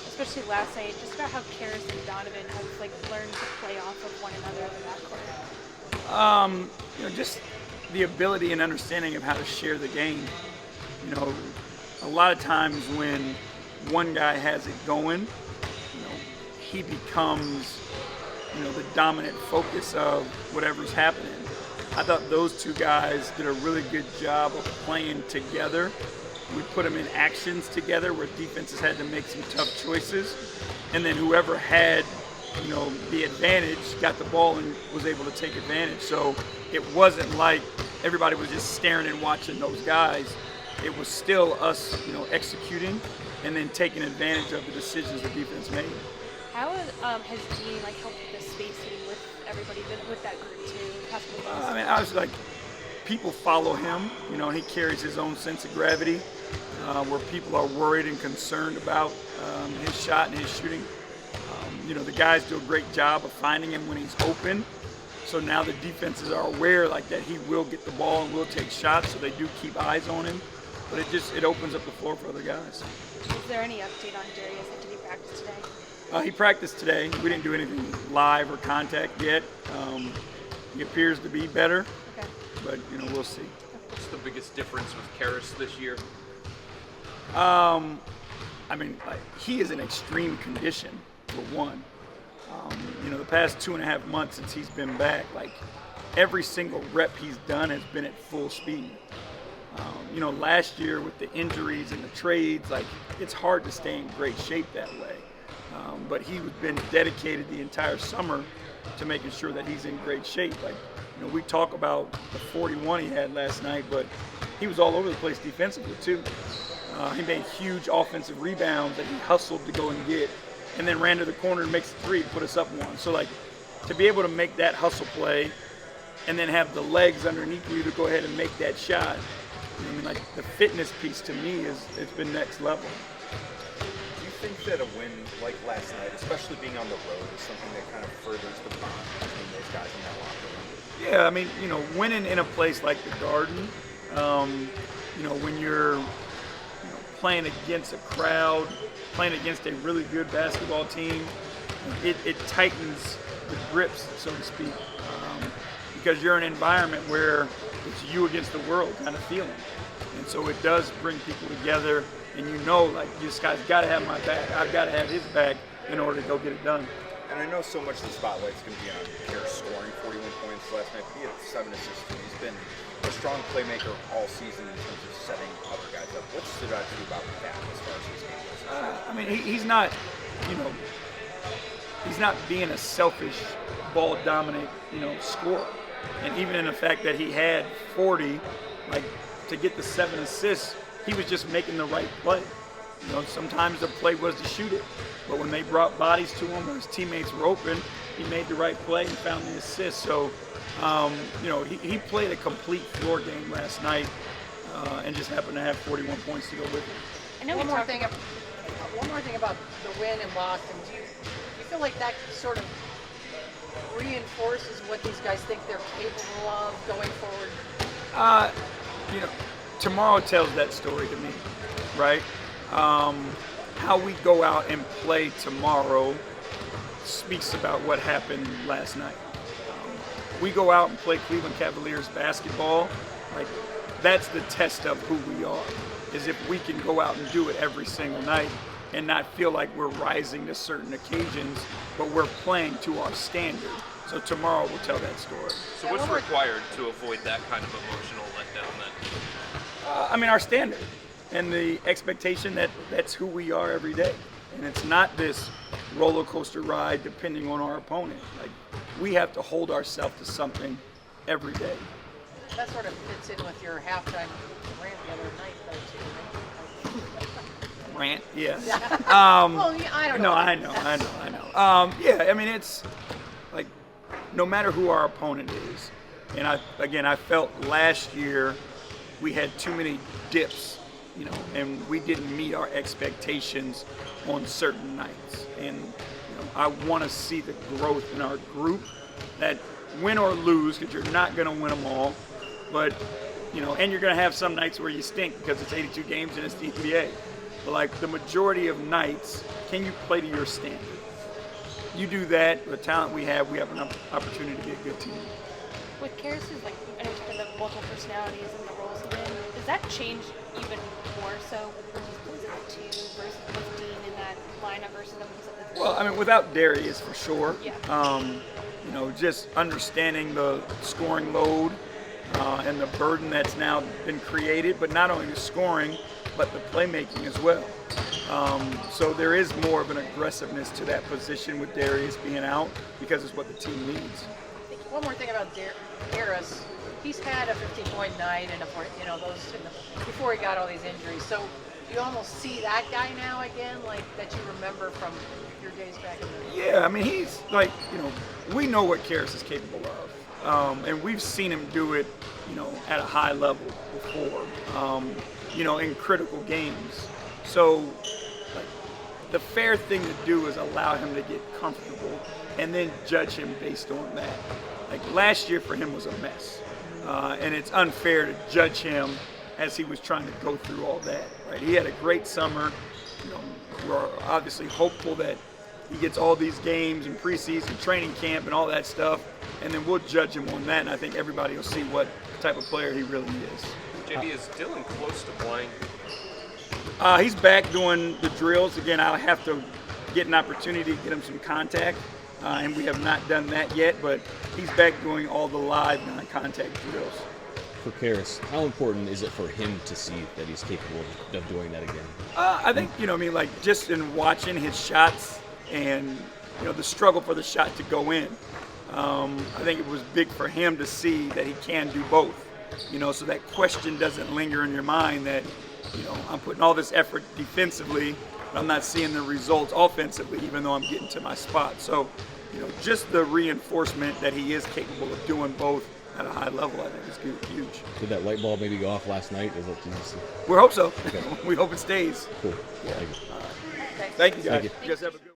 especially last night, just about how Caris and Donovan have learned to play off of one another in the backcourt? Just the ability and understanding of how to share the game. A lot of times when one guy has it going, he becomes, the dominant focus of whatever's happening. I thought those two guys did a really good job of playing together. We put them in actions together where defenses had to make some tough choices. And then whoever had, the advantage got the ball and was able to take advantage. So it wasn't like everybody was just staring and watching those guys. It was still us, executing and then taking advantage of the decisions the defense made. How has Dean helped with the spacing with everybody, with that group too? Obviously, people follow him. He carries his own sense of gravity, where people are worried and concerned about his shot and his shooting. The guys do a great job of finding him when he's open. So now the defenses are aware that he will get the ball and will take shots, so they do keep eyes on him. But it opens up the floor for other guys. Is there any update on Darius? Did he practice today? He practiced today. We didn't do anything live or contact yet. He appears to be better, okay. But we'll see. What's the biggest difference with Caris this year? He is in extreme condition, for one. The past 2.5 months since he's been back, every single rep he's done has been at full speed. Last year with the injuries and the trades, it's hard to stay in great shape that way. But he's been dedicated the entire summer to making sure that he's in great shape. We talk about the 41 he had last night, but he was all over the place defensively too. He made huge offensive rebounds that he hustled to go and get, and then ran to the corner and makes a three, put us up one. So to be able to make that hustle play and then have the legs underneath you to go ahead and make that shot, the fitness piece to me it's been next level. Do you think that a win like last night, especially being on the road, is something that kind of furthers the bond between those guys in that locker room? Yeah, winning in a place like the Garden, when you're playing against a crowd, playing against a really good basketball team, it tightens the grips, so to speak, because you're in an environment where it's you against the world kind of feeling. And so it does bring people together, and this guy's got to have my back. I've got to have his back in order to go get it done. And I know so much of the spotlight's going to be on Caris scoring 41 points last night, but he had 7 assists. He's been a strong playmaker all season in terms of setting other guys up. What stood out to you about that as far as his game goes? He's not, he's not being a selfish, ball-dominant, scorer. And even in the fact that he had 40, to get the 7 assists, he was just making the right play. Sometimes the play was to shoot it, but when they brought bodies to him or his teammates were open, he made the right play and found the assist. So, he played a complete floor game last night and just happened to have 41 points to go with it. One more thing about the win and loss, and do you feel like that sort of reinforces what these guys think they're capable of going forward? Tomorrow tells that story to me, right? How we go out and play tomorrow speaks about what happened last night. We go out and play Cleveland Cavaliers basketball, that's the test of who we are, is if we can go out and do it every single night and not feel like we're rising to certain occasions, but we're playing to our standard. So tomorrow will tell that story. So what's required to avoid that kind of emotional letdown then? Our standard and the expectation that that's who we are every day. And it's not this roller coaster ride depending on our opponent. We have to hold ourselves to something every day. That sort of fits in with your halftime rant the other night, though, too. Rant, yes. Well, yeah, I don't know. No, I know. It's no matter who our opponent is, and I felt last year we had too many dips, and we didn't meet our expectations on certain nights. And I want to see the growth in our group, that win or lose, because you're not going to win them all, but and you're going to have some nights where you stink because it's 82 games and it's the NBA. But like the majority of nights, can you play to your standard? You do that, the talent we have an opportunity to be a good team. With Caris's, like, I know you talked about multiple personalities and the roles he's in, does that change even more so when he's plays at the 2 versus with Dean in that lineup versus when he's at the 3? Well, I mean, without Darius, for sure. Yeah. You know, just understanding the scoring load and the burden that's now been created, but not only the scoring, but the playmaking as well. So there is more of an aggressiveness to that position with Darius being out because it's what the team needs. One more thing about Darius, he's had a 15-point night and before he got all these injuries. So you almost see that guy now again, like that you remember from your days back in the. Yeah, I mean, he's like, we know what Caris is capable of, and we've seen him do it, at a high level before, in critical games. So, like, the fair thing to do is allow him to get comfortable and then judge him based on that. Like, last year for him was a mess, and it's unfair to judge him as he was trying to go through all that, right? He had a great summer. We're obviously hopeful that he gets all these games and preseason training camp and all that stuff, and then we'll judge him on that, and I think everybody will see what type of player he really is. JB, is Dylan close to playing? He's back doing the drills. Again, I'll have to get an opportunity to get him some contact, and we have not done that yet, but he's back doing all the live non-contact drills. For Caris, how important is it for him to see that he's capable of doing that again? I think, just in watching his shots and, the struggle for the shot to go in, I think it was big for him to see that he can do both, so that question doesn't linger in your mind that, I'm putting all this effort defensively, but I'm not seeing the results offensively, even though I'm getting to my spot. So, just the reinforcement that he is capable of doing both at a high level, I think is huge. Did that light bulb maybe go off last night? We hope so. Okay. We hope it stays. Cool. Yeah. Thank you. Thank you, guys. Thank you. You guys have a good